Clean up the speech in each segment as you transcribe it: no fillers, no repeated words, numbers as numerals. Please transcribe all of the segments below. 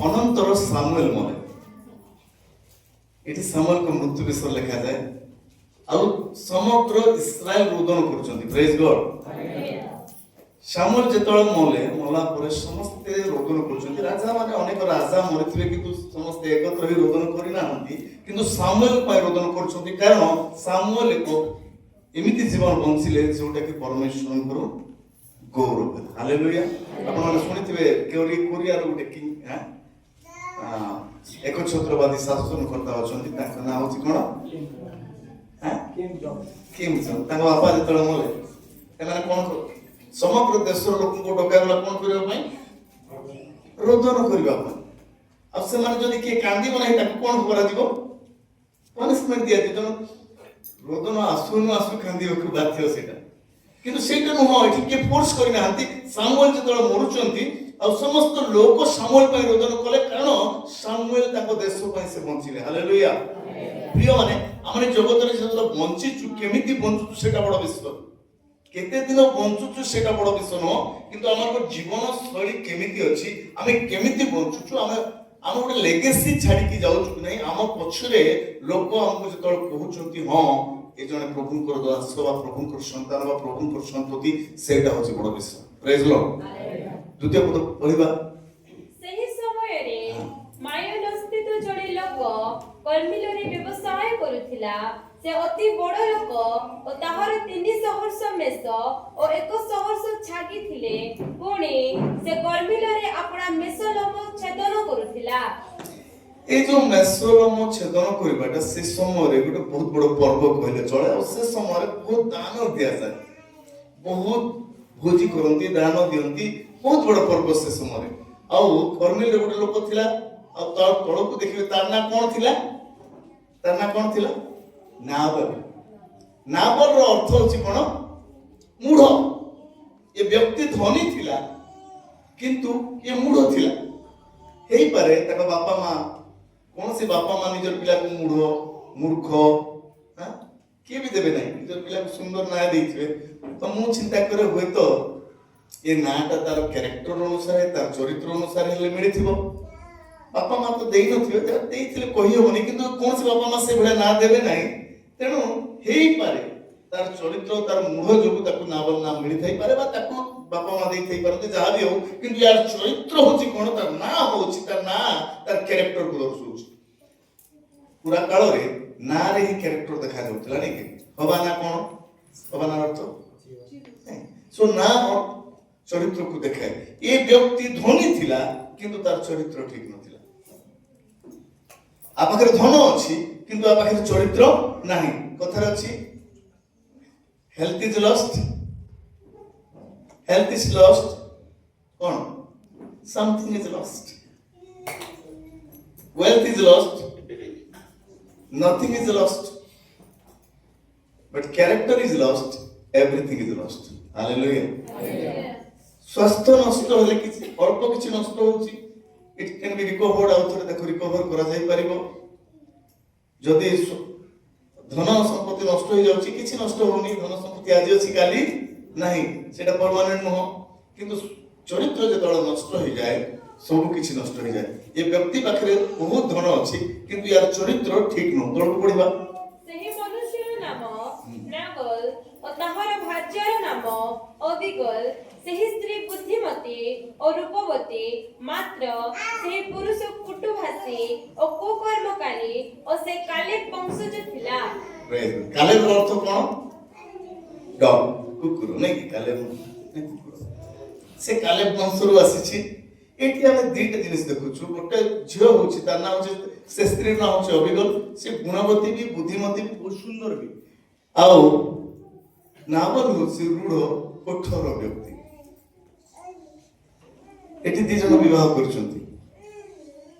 ଅନନ୍ତର ସାମୁଏଲ ମରେ। ଏଠି ସାମୁଏଲଙ୍କ ମୃତ୍ୟୁ ବିଷୟରେ ଲେଖାଯାଏ। ଆଉ ସମଗ୍ର ଇସ୍ରାଏଲ ରୋଦନ କରୁଛନ୍ତି। ପ୍ରେଜ୍ ଗଡ୍। ସାମୁଏଲ ଯେତେବେଳେ ମଲା ପରେ ସମସ୍ତେ ରୋଦନ କରୁଛନ୍ତି। ରାଜା ମାନେ ଅନେକ ରାଜା ମରିଥିବେ କିନ୍ତୁ ସମସ୍ତେ ଏକତ୍ର ହୋଇ ରୋଦନ କରିନାହାନ୍ତି, କିନ୍ତୁ ସାମୁଏଲ ପାଇଁ ରୋଦନ କରୁଛନ୍ତି। କାରଣ ସାମୁଏଲ ଏକ ଏମିତି ଜୀବନ ବଞ୍ଚିଲେ ଯୋଉଟାକି ପରମେଶ୍ୱରଙ୍କର ଗୌରବ। ହାଲେଲୁୟା। ଆପଣମାନେ ଶୁଣିଥିବେ କୋରିଆର ଗୋଟେ ଏକ ଛତ୍ରବାଦୀ ଶାସନକର୍ତ୍ତା ଅଛନ୍ତି, ତାଙ୍କ ନାଁ ହଉଛି କଣ? Kim Jong. ତାଙ୍କ ବାପା ଯେତେବେଳେ ମଲେ ସେମାନେ କଣ ସମଗ୍ର ଦେଶର ଲୋକଙ୍କୁ ଡକାଗଲା କଣ କରିବା ପାଇଁ? ରୋଦନ କରିବା ପାଇଁ। ଆଉ ସେମାନେ ଯଦି କିଏ କାନ୍ଦିବ ନାହିଁ ତାକୁ କଣ କରାଯିବ? ପନିଶମେଣ୍ଟ ଦିଆଯିବ। ରୋଦନ ଆସୁ ନ ଆସୁ କାନ୍ଦିବାକୁ ବାଧ୍ୟ ସେଇଟା। କିନ୍ତୁ ସେଇଟା ନୁହଁ, ଏଠି କିଏ ଫୋର୍ସ କରିନାହାନ୍ତି। ସାମୁଏଲ ଯେତେବେଳେ ମରୁଛନ୍ତି ଆଉ ସମସ୍ତ ଲୋକ ସାମୁଏଲ ପାଇଁ ରୋଦନ କଲେ, କାରଣ ସାମୁଏଲ ତାଙ୍କ ଦେଶ ପାଇଁ ସେ ବଞ୍ଚିଲେ। ହାଲେଲୁୟା। ପ୍ରିୟମାନେ, ଆମେ ଜଗତରେ ଯେତେବେଳେ ବଞ୍ଚିଛୁ, କେମିତି ବଞ୍ଚୁଛୁ ସେଇଟା ବଡ ବିଷୟ। କେତେ ଦିନ ବଞ୍ଚୁଛୁ ସେଇଟା ବଡ ବିଷୟ ନୁହଁ, କିନ୍ତୁ ଆମର ଜୀବନ ଶୈଳୀ କେମିତି ଅଛି, ଆମେ କେମିତି ବଞ୍ଚୁଛୁ, ଆମେ ଗୋଟେ ଲେଗେସି ଛାଡିକି ଯାଉଛୁ କି ନାହିଁ। ଆମ ପଛରେ ଲୋକ ଆମକୁ ଯେତେବେଳେ କହୁଛନ୍ତି ହଁ ଏ ଜଣେ ପ୍ରଭୁଙ୍କର ଦାସ ବା ପ୍ରଭୁଙ୍କର ସନ୍ତାନ ବା ପ୍ରଭୁଙ୍କର ସନ୍ତତି, ସେଇଟା ହଉଛି ବଡ ବିଷୟ। ପ୍ରେଜ୍ ଲର୍ଡ। ଦ୍ୱିତୀୟ ପଦ ପଢିବା। ସେହି ସମୟରେ ମାୟୋନସ୍ଥିତ ଜଣେ ଲୋକ କର୍ମିଲରେ ବ୍ୟବସାୟ କରୁଥିଲା। ସେ ଅତି ବଡ଼ ଲୋକ ଓ ତାହାର 3 ସହସ୍ର ମେଷ ଓ 1 ସହସ୍ର ଛାଗି ଥିଲେ। ପୁଣି ସେ କର୍ମିଲରେ ଆପଣା ମେଷଲୋମ ଛେଦନ କରୁଥିଲା। এই যে মেষଲୋମ ଛେଦନ କରିବାଟା ସେ ସମୟରେ ଗୋଟେ ବହୁତ ବଡ ପର୍ବ କହିଲେ ଚଳେ। ଆଉ ସେ ସମୟରେ ବହୁତ ଦାନ ଦିଆଯାଏ, ବହୁତ ଭୋଜି କରନ୍ତି, ଦାନ ଦିଅନ୍ତି, ବହୁତ ବଡ ପର୍ବ ସେ ସମୟରେ। ଆଉ କର୍ମିଲରେ ଗୋଟେ ଲୋକ ଥିଲା, ଆଉ ତା ତଳକୁ ଦେଖିବେ ତାର ନାଁ କଣ ଥିଲା? ତାର ନାଁ କଣ ଥିଲା? ନାବଲ। ନାବଲର ଅର୍ଥ ହଉଛି କଣ? ମୂଢ। ଏ ବ୍ୟକ୍ତି ଧନୀ ଥିଲା କିନ୍ତୁ ଏ ମୂଢ ଥିଲା। ହେଇପାରେ ତାଙ୍କ ବାପା ମା, କୌଣସି ବାପା ମା ନିଜର ପିଲାକୁ ମୂଢ, ମୂର୍ଖ କିଏ ବି ଦେବେ ନାହିଁ, ନିଜର ପିଲାକୁ ସୁନ୍ଦର ନାଁ ଦେଇଥିବେ। ତ ମୁଁ ଚିନ୍ତା କରେ ହୁଏତ ଏ ନାଁଟା ତାର କ୍ୟାରେକ୍ଟର ଅନୁସାରେ, ତାର ଚରିତ୍ର ଅନୁସାରେ ହେଲେ ମିଳିଥିବ। ବାପା ମା ତ ଦେଇନଥିବେ, ଦେଇଥିଲେ କହିହବନି, କିନ୍ତୁ କୌଣସି ବାପା ମା ସେଭଳିଆ ନାଁ ଦେବେ ନାହିଁ। ତେଣୁ ହେଇପାରେ ତାର ଚରିତ୍ର, ତାର ମୂଢ ଯୋଗୁଁ ତାକୁ ନାବଲ ନାଁ ମିଳିଥାଇପାରେ, ବା ତାକୁ ବାପା ମା ଦେଇଥାଇ ପାରନ୍ତି, ଯାହା ବି ହଉ। କିନ୍ତୁ ୟାର ଚରିତ୍ର ହଉଛି କଣ? ତାର ନାଁ ହଉଛି, ତାର ନାଁ ତାର କ୍ୟାରେକ୍ଟରକୁ ଦର୍ଶଉଛି। ପୁରା କାଳରେ ନାଁରେ ହିଁ କ୍ୟାରେକ୍ଟର ଦେଖାଯାଉଥିଲା, ନାଇଁ କି? ହବା ନା କଣ? ହବା ନା ଅର୍ଥ ସୋ ନା ଚରିତ୍ରକୁ ଦେଖାଏ। ଏ ବ୍ୟକ୍ତି ଧନୀ ଥିଲା କିନ୍ତୁ ତାର ଚରିତ୍ର ଠିକ ନଥିଲା। ଆ ପାଖରେ ଧନ ଅଛି କିନ୍ତୁ ଆ ପାଖରେ ଚରିତ୍ର ନାହିଁ। କଥାରେ ଅଛି health is lost, health is lost, କଣ? something is lost. Wealth is lost, nothing is lost. But character is lost, everything is lost. Hallelujah. ସ୍ୱାସ୍ଥ୍ୟ ନଷ୍ଟ ହେଲେ କିଛି ଅଳ୍ପ କିଛି ନଷ୍ଟ ହଉଛି, it can be recovered, ଆଉ ଥରେ ତାକୁ ରିକଭର କରାଯାଇ ପାରିବ। ଯଦି ଧନ ସମ୍ପତ୍ତି ନଷ୍ଟ ହେଇଯାଉଛି, କିଛି ନଷ୍ଟ ହଉନି, ଧନ ସମ୍ପତ୍ତି ଆଜି ଅଛି କାଲି ନାହିଁ, ସେଟା ପରମାନେଣ୍ଟ ନୁହଁ। କିନ୍ତୁ ଚରିତ୍ର ଯେତେବେଳେ ନଷ୍ଟ ହେଇଯାଏ, ସବୁ କିଛି ନଷ୍ଟ ହେଇଯାଏ। ଏ ବ୍ୟକ୍ତି ପାଖରେ ବହୁତ ଧନ ଅଛି କିନ୍ତୁ ୟାର ଚରିତ୍ର ଠିକ ନୁହଁ। ତଳକୁ ପଢିବା। ସେହି ମନୁଷ୍ୟର ନାମ ନାଗଲ ଓ ତାହାର ଭାର୍ଯ୍ୟାର ନାମ ଅବିଗଲ। ସେହି ସ୍ତ୍ରୀ ବୁଦ୍ଧିମତୀ ଓ ରୂପବତୀ, ମାତ୍ର ସେହି ପୁରୁଷ କୁଟୁଭାଷୀ ଓ କୁକର୍ମକାରୀ, ଓ ସେ କାଲେବ ବଂଶଜ ଥିଲା। କାଲେବର ଅର୍ଥ କଣ? ଡଗ, କୁକୁର, ନାଇଁ କି? କାଲେବ କୁକୁର। ସେ କାଲେବ ବଂଶରୁ ଆସିଛି। ଏଠି ଆମେ ଦିଟା ଜିନିଷ ଦେଖୁଛୁ। ଗୋଟେ ଝିଅ ହଉଛି, ତାର ନାଁ ହଉଛି, ସେ ସ୍ତ୍ରୀର ନାଁ ହଉଛି ଅବିଗଲ। ସେ ଗୁଣବତୀ ବି, ବୁଦ୍ଧିମତୀ ବି, ବହୁତ ସୁନ୍ଦର ବି। ଆଉ ନାବଲ ହଉଛି ରୂଢ, କଠୋର ବ୍ୟକ୍ତି। ଏଠି ଦି ଜଣ ବିବାହ କରୁଛନ୍ତି।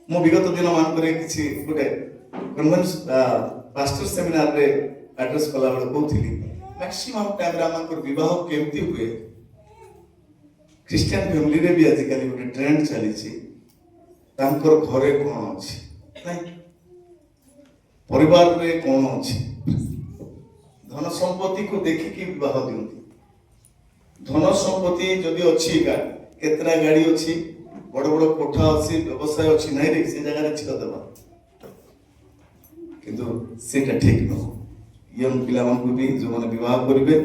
ମୁଁ ବିଗତ ଦିନ ମାନଙ୍କରେ କିଛି ଗୋଟେ ପାଷ୍ଟର ସେମିନାରରେ ଆଡ୍ରେସ କଲାବେଳେ କହୁଥିଲି, ମ୍ୟାକ୍ସିମମ୍ ଟାଇମରେ ଆମଙ୍କର ବିବାହ କେମିତି ହୁଏ? ଖ୍ରୀଷ୍ଟିଆନ ଫ୍ୟାମିଲିରେ ବି ଆଜିକାଲି ଗୋଟେ ଟ୍ରେଣ୍ଡ ଚାଲିଛି, ତାଙ୍କର ଘରେ କଣ ଅଛି, ନାଇଁ ପରିବାରରେ କଣ ଅଛି, ଧନ ସମ୍ପତ୍ତିକୁ ଦେଖିକି ବିବାହ ଦିଅନ୍ତି। ଧନ ସମ୍ପତ୍ତି ଯଦି ଅଛି, କେତେଟା ଗାଡି ଅଛି, बड़ बड़ कोठा अच्छी व्यवसाय अच्छी नहीं रे से जगह झील देवा किंतु सेटा ठीक न यंग पिला मानकु भी जो माने विवाह करिवे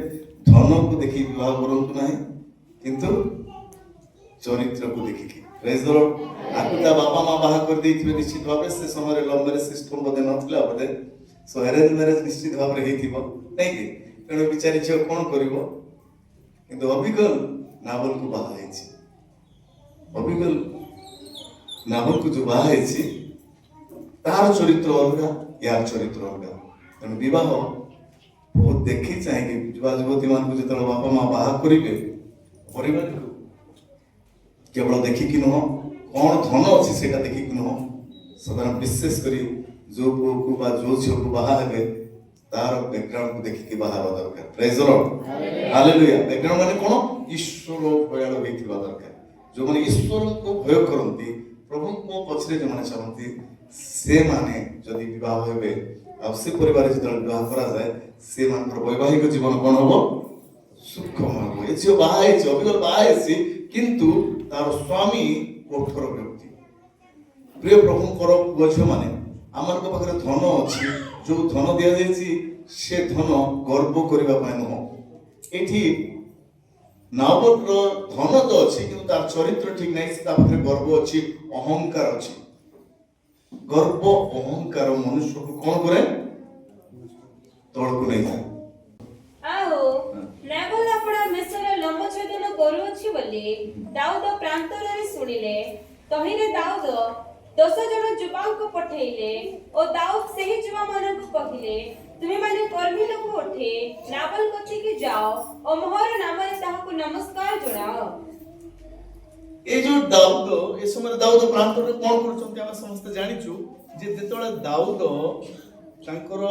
धन को देखि विवाह करंतु नाही किंतु चरित्र को देखि की प्रेज द लॉर्ड आकुता बापा मां बाहा कर देथिबे निश्चित भाबे से समय लव मैरिज सिस्टम बदे नथिला बदे सो अरेंज मैरिज निश्चित भाबे हेथिबो नहीं कि तेणु बिचारी झियो कोन करिवो किंतु अभिगल नावल को बाहा हेछि अभिगल नावल को जो बाहा हेछि तार चरित्र अलगा यार चरित्र अलगा तेणु विवाह बहुत देखी चाहिए युवा युवती मान को जो बापा माँ बाहा करेंगे परिवार को केवल देखिकी नुह कौन धन अच्छी से देखिकी नुह साधारण विशेष कर जो पुओ को बा जो झील को बाहा हेबे तार बैकग्राउंड को देखिकी बाहा हेबा दरकार praise the Lord hallelujah background माने कोन ईश्वर भयाल होइथिबा दरकार जो माने ईश्वर को भय करंती प्रभु को पछरे जो माने चाहंती से माने जदि विवाह हेबे आ से परिवार जदि विवाह करा जाए से मानकर वैवाहिक जीवन कोन होबो सुखमय होबो एछियो बाहा हेछि अभिगल बाहा हेछि किंतु तार स्वामी कोठर व्यक्ति प्रिय प्रभुଙ୍କର पुଅ ଝିଅ ମାନେ ଆମର ପାଖରେ ଧନ ଅଛି ଯୋଉ ଧନ ଦିଆ ଯାଇଛି ସେ ଧନ ଗର୍ବ କରିବା ପାଇଁ ନୁହଁ ଏଠି ନାବୋତର ଧନ ତ ଅଛି କିନ୍ତୁ ତାର ଚରିତ୍ର ଠିକ ନାହିଁ ସେ ତା ପାଖରେ ଗର୍ବ ଅଛି ଅହଙ୍କାର ଅଛି ଗର୍ବ ଅହଙ୍କାର ମନୁଷ୍ୟକୁ କଣ କରେ ତଳକୁ ନେଇଯାଏ ଆଉ ନାବୋତ ଆପଣ ମେଷର ଲମ୍ବ ଛେଦନ କରୁଅଛି ବୋଲି ଦାଉଦ ପ୍ରାନ୍ତରରେ ଶୁଣିଲେ ତହିଁରେ ଦାଉଦ 10 ଜଣ ଯୁବାଙ୍କୁ ପଠେଇଲେ ଓ ଦାଉଦ ସେହି ଯୁବାମାନଙ୍କୁ କହିଲେ ତୁମେମାନେ କର୍ମୀ ଲୋକ ଉଠି ନାବୋତ କତିକି ଯାଅ ଓ ମୋହର ନାମରେ ତାହାକୁ ନମସ୍କାର ଜଣାଅ ए जो दाऊद ए समय दाऊद प्रांत रे कोन करछन्ती हम समस्त जानिछु जे जेतळे दाऊद तांकर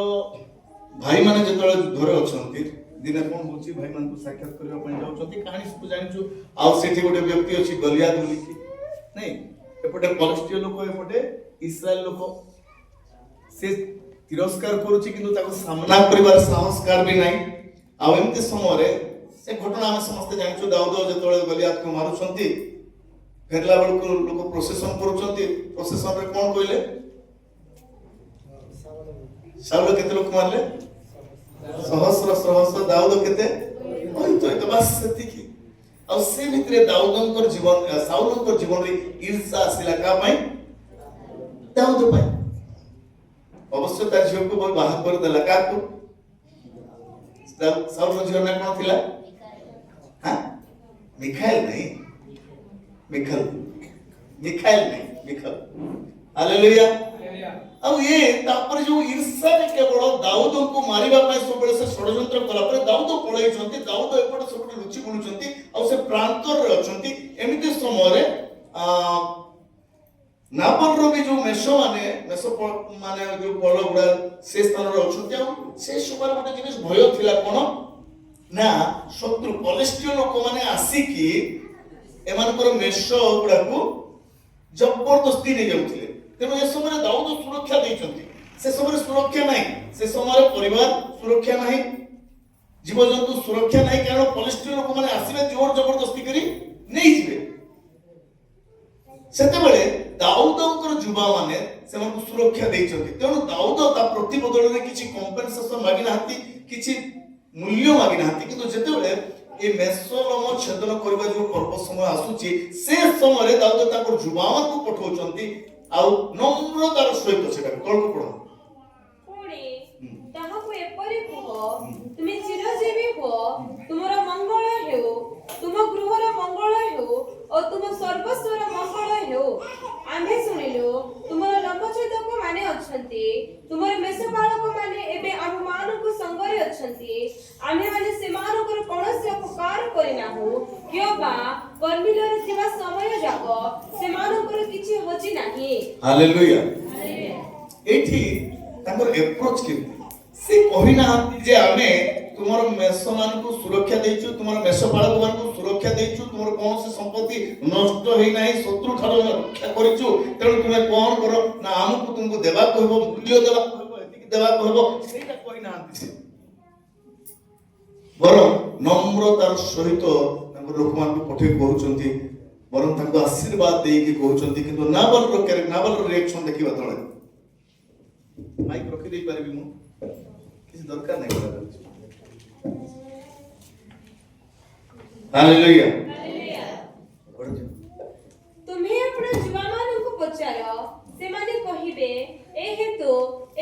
भाई माने जेतळे घरे अछन्ती दिने कोन होची भाई मान को साक्षात करबा पय जाउछन्ती कहानी सब जानिछु आ सेठी गोटे व्यक्ति अछि गलियाद बोलिकी नहीं एपटे पलस्टिय लोक एपटे इस्राएल लोक से तिरस्कार करूची किंतु ताको सामना करिवार साहसकार भी नाही आ एमते समय रे से घटना हम समस्त जानिछु दाऊद जेतळे गलियाद को मारुछन्ती फेरला बेलू लोक प्रोसेसन करूछन्ती प्रोसेसन रे कोन कहले शाऊल केते लोक मारले सहस्र सहस्र दाऊद केते तो बस सेतिकी आ से भितरे दाऊदंकर जीवन शाऊलंकर जीवन रे ईर्ष्या आसिला का पय दाऊद पय अवश्य तार झियो को बाहा कर देला का को शाऊल झियो ना कोन थिला हां मिखाइल नहीं मिखाइल नहीं मिखल हालेलुया अब ये तापर जो ईर्ष्या ने केवल दाऊद को मारिबा पय सबले से षडयंत्र कला पर दाऊद पळै छथि दाऊद एपट सब लुचि बुलुछथि आ से प्रांतर रे अछथि एमिते समय रे नाबल रो भी जो मेषो माने जो बळ गुडा से स्थान रे अछथि आ से समय गोटे जिनिस भय थिला कोन ना शत्रु पलेस्टिय लोक माने आसी की एमानकर मेष गुड़ा को जबरदस्ती नहीं जाउथिले तेणु ए समय दाऊद सुरक्षा दैछन्ति से समय सुरक्षा नहीं से समय परिवार सुरक्षा नहीं जीव जंतु सुरक्षा नहीं कारण पलिस्टिय लोक माने आसीबे जोर जबरदस्ती करी नहीं जिवे सेते बेले दाऊदंकर जुबा माने सेमान को सुरक्षा दैछन्ति तेणु दाऊद ता प्रतिबदल रे किछि कंपेंसेशन मागि नाहंती किछि मूल्य मागि नाहंती किंतु जेते बेले ए मेषलम छेदन करबा जो पर्व समय आसुची से समय रे दाऊद ताकर जुबान को पठौचंती आउ नम्रतार सहित सेटा कल्प पढो पुणी ताहाको एपरि कुह तुमे चिरजीवी हो तुमरा मंगल हेउ तुम गृहर मंगल हेउ और तुम सर्वस्वर मंगल हेउ आम्हे सुनिलो तुमरा लंबछेदक माने अछंती तुमरा मेषपालक माने एबे आम मानको संगरे अछंती आम्हे माने सेमानकर कोनोसी अपकार करिना हो क्योबा कर्मिलरे थिबा समय जाको सेमानकर किछि होची नाही हालेलुया एठी तांकर अप्रोच के से कहिना जे आमे तुमर मेष मान को सुरक्षा देछु तुमर मेषपालक मान को सुरक्षा देछु तुमर कोन से संपत्ति नष्ट होई नाही शत्रु ठारो रक्षा करिछु तेणु तुमे कोन करो ना हमकु तुमको देबा कहबो मूल्य देबा कहबो एतिक देबा कहबो सेटा कहिना से बर नम्रतार सहित तांकर लोक मान को पठे कहउचंती ବରଂ ତାଙ୍କୁ ଆଶୀର୍ବାଦ ଦେଇକି କହୁଛନ୍ତି। କିନ୍ତୁ ନାବାଲର ରିଆକ୍ସନ ଦେଖିବା ତଳେ ମାଇକ୍ ରଖି ଦେଇ ପାରିବି ମୁଁ, କିଛି ଦରକାର ନାହିଁ କରାଯାଉଛି। ହାଲେଲୁୟା। ତୁମେ ଆପଣ ଯୁବାମାନଙ୍କୁ ପଚାର, ସେମାନେ କହିବେ, ଏ ହେତୁ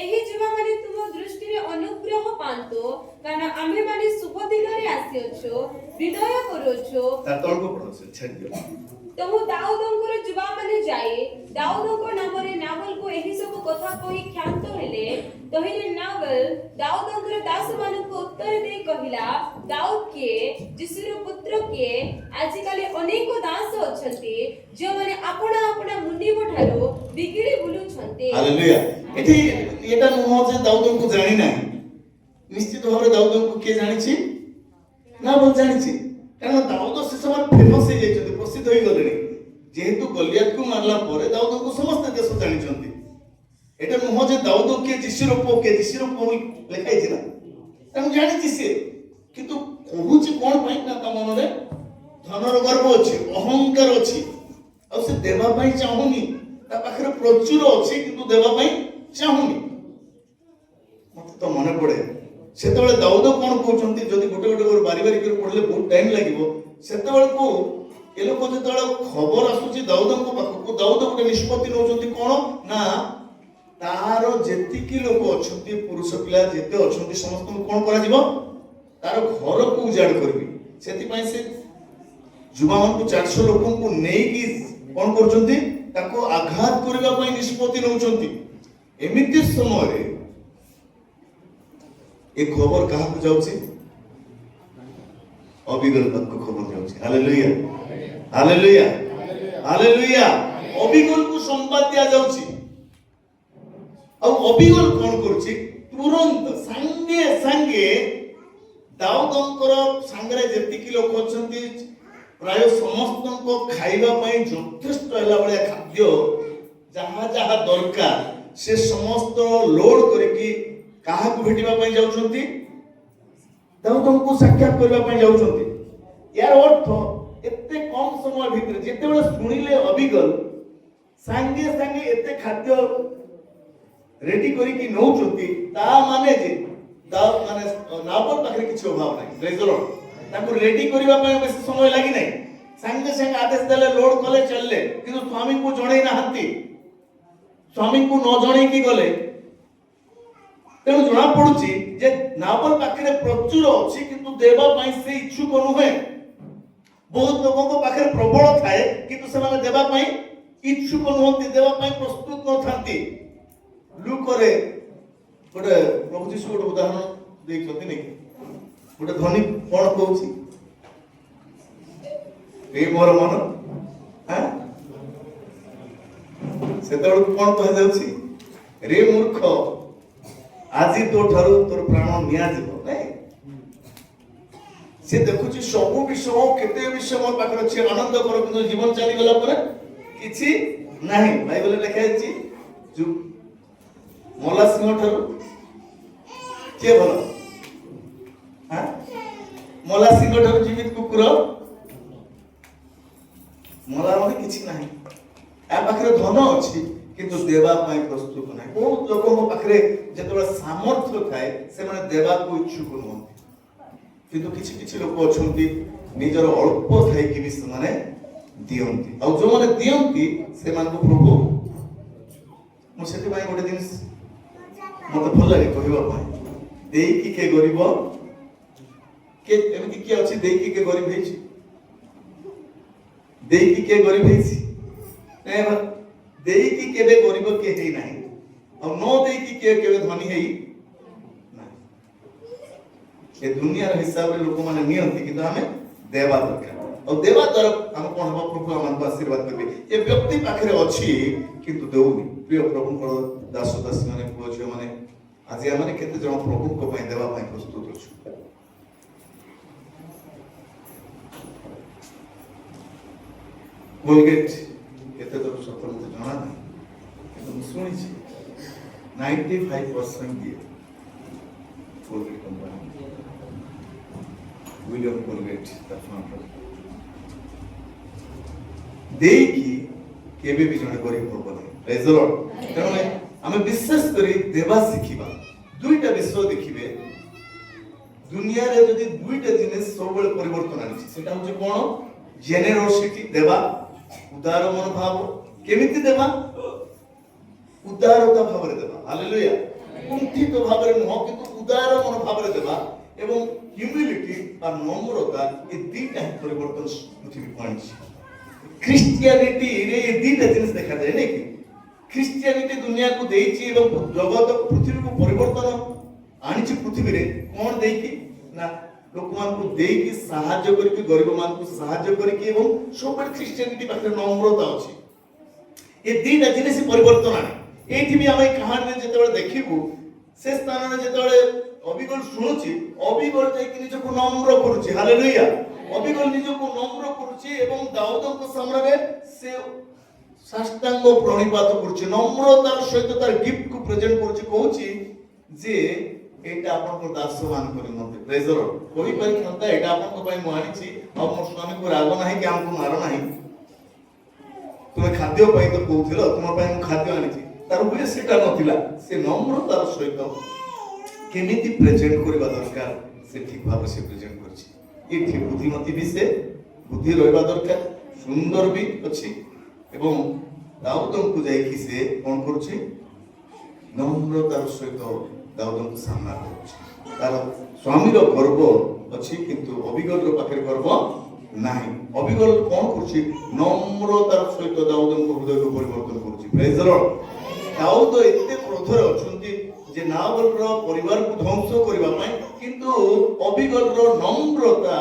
ଏହି ଯୁବାମାନେ ତୁମ ଦୃଷ୍ଟିରେ ଅନୁଗ୍ରହ ପାଆନ୍ତୁ, କାରଣ ଆମ୍ଭେମାନେ ଶୁଭ ଦିନରେ ଆସିଅଛୁ, ବିନୟ କରୁଅଛୁ। ତା ତଳକୁ ପଢୁଛି, ଛାଡ଼ି ଦିଅ। ତେଣୁ ଦାଉଦଙ୍କର ଯୁବାମାନେ ଯାଇ ଦାଉଦଙ୍କ ନାମରେ ନାବଲକୁ ଏହି ସବୁ କଥା କହି କ୍ଷାନ୍ତ ହେଲେ। ତହିଁରେ ନାବଲ ଦାଉଦଙ୍କର ଦାସମାନଙ୍କୁ ଉତ୍ତର ଦେଇ କହିଲା, ଦାଉଦ କିଏ? ଯିଶୁର ପୁତ୍ର କିଏ? ଆଜିକାଲି ଅନେକ ଦାସ ଅଛନ୍ତି, ଯେଉଁମାନେ ଆପଣା ଆପଣା ମୁନିବ ଠାରୁ ବିଗିଡ଼ି ବୁଲୁଛନ୍ତି। ହାଲେଲୁୟା। ଏଠି ଏଟା ନୁହଁ ଯେ ଦାଉଦଙ୍କୁ ଜାଣି ନାହିଁ। ନିଶ୍ଚିତ ଭାବରେ ଦାଉଦଙ୍କୁ କିଏ ଜାଣିଛି? ନାବଲ ଜାଣିଛି। କାରଣ ଦାଉଦ ସେ ସମୟରେ ଫେମସ ହେଇଯାଇଛନ୍ତି, ପ୍ରସିଦ୍ଧ ହେଇଗଲେଣି। ଯେହେତୁ ଗଲିଆତକୁ ମାରିଲା ପରେ ଦାଉଦଙ୍କୁ ସମସ୍ତେ ଦେଶ ଜାଣିଛନ୍ତି। এটা ନୁହଁ ଯେ ଦାଉଦ କିଏ ଯିଶୁର ପୁଅ, କିଏ ଯିଶୁର ପୁଅ ଲେଖା ହେଇଛି ନା, ତାଙ୍କୁ ଜାଣିଛି ସିଏ। କିନ୍ତୁ କହୁଛି କଣ ପାଇଁ ନା ତା ମନରେ ଧନର ଗର୍ବ ଅଛି, ଅହଙ୍କାର ଅଛି, ଆଉ ସେ ଦେବା ପାଇଁ ଚାହୁଁନି। ତା ପାଖରେ ପ୍ରଚୁର ଅଛି କିନ୍ତୁ ଦେବା ପାଇଁ ଚାହୁଁନି। ମତେ ତ ମନେ ପଡେ ସେତେବେଳେ ଦାଉଦ କଣ କହୁଛନ୍ତି, ଯଦି ଗୋଟେ ଗୋଟେ କରି ବାରି ବାରି କରି ପଢିଲେ ବହୁତ ଟାଇମ ଲାଗିବ। ସେତେବେଳକୁ ଏ ଲୋକ ଯେତେବେଳେ ଖବର ଆସୁଛି ଦାଉଦଙ୍କ ପାଖକୁ, ଦାଉଦ ଗୋଟେ ନିଷ୍ପତ୍ତି ନେଉଛନ୍ତି କଣ ନା ତାର ଯେତିକି ଲୋକ ଅଛନ୍ତି, ପୁରୁଷ ପିଲା ଯେତେ ଅଛନ୍ତି, ସମସ୍ତଙ୍କୁ କଣ କରାଯିବ, ତାର ଘରକୁ ଉଜାଡ କରିବି। ସେଥିପାଇଁ ସେ ଯୁବାମାନଙ୍କୁ 400 ଲୋକଙ୍କୁ ନେଇକି କଣ କରୁଛନ୍ତି, ତାକୁ ଆଘାତ କରିବା ପାଇଁ ନିଷ୍ପତ୍ତି ନେଉଛନ୍ତି। ଏମିତି ସମୟରେ ଏ ଖବର କାହାକୁ ଯାଉଛି? ଅବିଗଲ ପାଖକୁ ଖବର ଯାଉଛି। Hallelujah, hallelujah, hallelujah. ଅବିଗଲକୁ ସମ୍ବାଦ ଦିଆଯାଉଛି। ଆଉ ଅବିଗଲ କଣ କରୁଛି? ତୁରନ୍ତ ସାଙ୍ଗେ ସାଙ୍ଗେ ଦାଉଦଙ୍କର ସାଙ୍ଗରେ ଯେତିକି ଲୋକ ଅଛନ୍ତି, ପ୍ରାୟ ସମସ୍ତଙ୍କ ଖାଇବା ପାଇଁ ଯଥେଷ୍ଟ ହେଲା ଭଳିଆ ଖାଦ୍ୟ, ଯାହା ଯାହା ଦରକାର, ସେ ସମସ୍ତ ଲୋଡ କରିକି କାହାକୁ ଭେଟିବା ପାଇଁ ଯାଉଛନ୍ତି? ଦାଉଦଙ୍କୁ ସାକ୍ଷାତ କରିବା ପାଇଁ ଯାଉଛନ୍ତି। ୟାର ଅର୍ଥ ଏତେ କମ ସମୟ ଭିତରେ ଯେତେବେଳେ ଶୁଣିଲେ ଅବିଗଲ ସାଙ୍ଗେ ସାଙ୍ଗେ ଏତେ ଖାଦ୍ୟ ରେଡି କରିକି ନଉଛନ୍ତି, ତା ମାନେ ଯେ ମାନେ ନାବଲ ପାଖରେ କିଛି ଅଭାବ ନାହିଁ। ପ୍ରେଜ୍ ଦ ଲର୍ଡ। ତାଙ୍କୁ ରେଡି କରିବା ପାଇଁ ବେଶୀ ସମୟ ଲାଗି ନାହିଁ। ସାଙ୍ଗେ ସାଙ୍ଗେ ଆଦେଶ ଦେଲେ, ଲୋଡ କଲେ, ଚାଲିଲେ। କିନ୍ତୁ ସ୍ୱାମୀଙ୍କୁ ଜଣେଇ ନାହାନ୍ତି, ସ୍ୱାମୀଙ୍କୁ ନ ଜଣେଇକି ଗଲେ। ତେଣୁ ଜଣା ପଡୁଛି ଯେ ନାବଲ ପାଖରେ ପ୍ରଚୁର ଅଛି କିନ୍ତୁ ଦେବା ପାଇଁ ସେ ଇଚ୍ଛୁକ ନୁହେଁ। ବହୁତ ଲୋକଙ୍କ ପାଖରେ ପ୍ରବଳ ଥାଏ କିନ୍ତୁ ସେମାନେ ଦେବା ପାଇଁ ଇଚ୍ଛୁକ ନୁହନ୍ତି, ଦେବା ପାଇଁ ପ୍ରସ୍ତୁତ ନଥାନ୍ତି। ଲୁକରେ ଗୋଟେ ପ୍ରଭୁ ଯୀଶୁ ଗୋଟେ ଉଦାହରଣ ଦେଇଛନ୍ତି ନାଇଁ, ଗୋଟେ ଧନୀ କଣ କହୁଛି, ଏ ମୋର ମନ, ସେତେବେଳକୁ କଣ କୁହାଯାଉଛି, ରେ ମୂର୍ଖ, ଆଜି ତୋ ଠାରୁ ତୋର ପ୍ରାଣ ନିଆଯିବ। ନାଇଁ, ସେ ଦେଖୁଛି ସବୁ ବିଷୟ, କେତେ ବିଷୟ ମୋ ପାଖରେ ଅଛି, ଆନନ୍ଦ କର, କିନ୍ତୁ ଜୀବନ ଚାଲିଗଲା ପରେ କିଛି ନାହିଁ। ବାଇବଲରେ ଲେଖା ହେଇଛି, ମଲା ସିଂହ ଠାରୁ କିଏ ଭଲ? ମଲା ସିଂହ ଠାରୁ ଜୀବିତ କୁକୁର, ମଲା ମାନେ କିଛି ନାହିଁ। ୟା ପାଖରେ ଧନ ଅଛି କିନ୍ତୁ ଦେବା ପାଇଁ ପ୍ରସ୍ତୁତ ନାହିଁ। ବହୁତ ଲୋକଙ୍କ ପାଖରେ ଯେତେବେଳେ ସାମର୍ଥ୍ୟ ଥାଏ ସେମାନେ ଦେବାକୁ ଇଚ୍ଛୁକ ନୁହନ୍ତି, କିନ୍ତୁ କିଛି କିଛି ଲୋକ ଅଛନ୍ତି ନିଜର ଅଳ୍ପ ଥାଇକି ବି ସେମାନେ ଦିଅନ୍ତି। ଆଉ ଯୋଉମାନେ ଦିଅନ୍ତି ସେମାନଙ୍କୁ ପ୍ରଭୁ, ମୁଁ ସେଥିପାଇଁ ଗୋଟେ ଜିନିଷ ମତେ ଭଲ ଲାଗେ କହିବା ପାଇଁ, ଦେଇକି କିଏ ଗରିବ, କିଏ ଏମିତି କିଏ ଅଛି ଦେଇକି କିଏ ଗରିବ ହେଇଛି? ଦେଇକି କିଏ ଗରିବ ହେଇଛି? ଦେଇକି କେବେ ଗରିବ କିଏ ହେଇନାହିଁ, ଆଉ ନ ଦେଇକି କିଏ କେବେ ଧନୀ ହେଇ ନାହିଁ। ଏ ଦୁନିଆର ହିସାବରେ ଲୋକମାନେ ନିଅନ୍ତି କିନ୍ତୁ ଆମେ ଦେବା ଦରକାର। ଆଉ ଦେବା ଦ୍ୱାରା ଆମେ କଣ ହବ? ପ୍ରଭୁ ଆମକୁ ଆଶୀର୍ବାଦ କରିବେ। ଏ ବ୍ୟକ୍ତି ପାଖରେ ଅଛି କିନ୍ତୁ ଦେଉନି। ପ୍ରିୟ ପ୍ରଭୁଙ୍କର ଦାସ ଦାସୀ ମାନେ, ପୁଅ ଝିଅ ମାନେ, ଆଜି ଆମେ କେତେ ଜଣ ପ୍ରଭୁଙ୍କ ପାଇଁ ଦେବା ପାଇଁ ପ୍ରସ୍ତୁତ ଅଛୁ? କୋଲଗେଟ କେତେ ଦୂର ସତ ମତେ ଜଣା ନାହିଁ, କିନ୍ତୁ ମୁଁ ଶୁଣିଛି 95% ଦିଏ କୋଲଗେଟ କମ୍ପାନୀ, ୱିଲିୟମ କୋଲଗେଟ ତା ଫାଉଣ୍ଡର। ଦେଇକି କେବେ ବି ଜଣେ ଗରିବ ହବ ନାହିଁ। ପ୍ରେଜ୍ ଦ ଲର୍ଡ। ତେଣୁ ଆମେ ବିଶେଷ କରି ଦେବା ଶିଖିବା। ଦୁଇଟା ବିଷୟ ଦେଖିବେ, ଦୁନିଆରେ ଯଦି ଦୁଇଟା ଜିନିଷ ସବୁବେଳେ ପରିବର୍ତ୍ତନ ଆଣିଛି, ସେଟା ହଉଛି କଣ? ଜେନେରୋସିଟି, ଦେବା, ଉଦାର ମନୋଭାବ। କେମିତି ଦେବା? ଉଦାରତା ଭାବରେ ଦେବା। ହାଲେଲୁୟା। କୁଣ୍ଠିତ ଭାବରେ ନୁହଁ, କିନ୍ତୁ ଉଦାର ମନୋଭାବରେ ଦେବା। ଏବଂ ହ୍ୟୁମିଲିଟି ବା ନମ୍ରତା, ଏ ଦିଟା ହିଁ ପରିବର୍ତ୍ତନ ପୃଥିବୀକୁ ଆଣିଛି। ଖ୍ରୀଷ୍ଟିଆନିଟିରେ ଏ ଦିଟା ଜିନିଷ ଦେଖାଯାଏ ନାଇଁ କି? ଖ୍ରୀଷ୍ଟିଆନିଟି ଦୁନିଆକୁ ଦେଇଛି ଏବଂ ଜଗତ ପୃଥିବୀକୁ ପରିବର୍ତ୍ତନ ଆଣିଛି। ପୃଥିବୀରେ କଣ ଦେଇକି ନା ଲୋକମାନଙ୍କୁ ଦେଇକି ସାହାଯ୍ୟ କରିକି, ଗରିବ ମାନଙ୍କୁ ସାହାଯ୍ୟ କରିକି, ଏବଂ ସବୁବେଳେ ଖ୍ରୀଷ୍ଟିଆନିଟି ପାଖରେ ନମ୍ରତା ଅଛି। ଏ ଦିଟା ଜିନିଷ ପରିବର୍ତ୍ତନ ଆଣେ। ଏଇଠି ବି ଆମେ କାହାଣୀରେ ଯେତେବେଳେ ଦେଖିବୁ, ସେ ସ୍ଥାନରେ ଯେତେବେଳେ ଅବିଗଳ ଶୁଣୁଛି, ଅବିଗଳ ଯାଇକି ନିଜକୁ ନମ୍ର କରୁଛି। ହାଲେଲୁୟା। ଅବିଗଳ ନିଜକୁ ନମ୍ର କରୁଛି ଏବଂ ଦାଉଦଙ୍କ ସାମ୍ନାରେ ସେ ସାଷ୍ଟାଙ୍ଗ ପ୍ରଣିପାତ କରୁଛି, ନମ୍ରତାର ସହିତ ତାର ଗିଫ୍ଟକୁ ପ୍ରେଜେଣ୍ଟ କରୁଛି। କହୁଛି ଯେ ଏଇଟା ଆପଣଙ୍କ ଦାସ ମାନଙ୍କର ମତେ। ପ୍ରେଜ୍ ଦ ଲର୍ଡ। କହିପାରିଥାନ୍ତା ଏଇଟା ଆପଣଙ୍କ ପାଇଁ ମୁଁ ଆଣିଛି, ଆଉ ମୋ ସ୍ୱାମୀକୁ ରାଗ ନାହିଁ କି ଆମକୁ ମାର ନାହିଁ, ତୁମେ ଖାଦ୍ୟ ପାଇଁ ତ କହୁଥିଲ, ତୁମ ପାଇଁ ମୁଁ ଖାଦ୍ୟ ଆଣିଛି। ତାର ହୁଏ ସେଟା ନଥିଲା। ସେ ନମ୍ରତାର ସହିତ କେମିତି ପ୍ରେଜେଣ୍ଟ କରିବା ଦରକାର, ସେ ଠିକ ଭାବରେ ସେ ପ୍ରେଜେଣ୍ଟ କରିଛି। ଏଠି ବୁଦ୍ଧିମତୀ ବି, ସେ ବୁଦ୍ଧି ରହିବା ଦରକାର, ସୁନ୍ଦର ବି ଅଛି। ଏବଂ ଦାଉଦଙ୍କୁ ଯାଇକି ସେ କଣ କରୁଛି? ନମ୍ରତାର ସହିତ ଦାଉଦଙ୍କୁ ସାମ୍ନା କରୁଛି। ତାର ସ୍ୱାମୀର ଗର୍ବ ଅଛି, କିନ୍ତୁ ଅବିଗଳର ପାଖରେ ଗର୍ବ ନାହିଁ। ଅବିଗଳ କଣ କରୁଛି? ନମ୍ରତାର ସହିତ ଦାଉଦଙ୍କ ହୃଦୟକୁ ପରିବର୍ତ୍ତନ କରୁଛି। ପ୍ରେଜ୍ ଦ ଲର୍ଡ। ଦାଉଦ ଏତେ କ୍ରୋଧରେ ଅଛନ୍ତି ଯେ ନାବଲର ପରିବାରକୁ ଧ୍ୱଂସ କରିବା ପାଇଁ, କିନ୍ତୁ ଅବିଗଳର ନମ୍ରତା,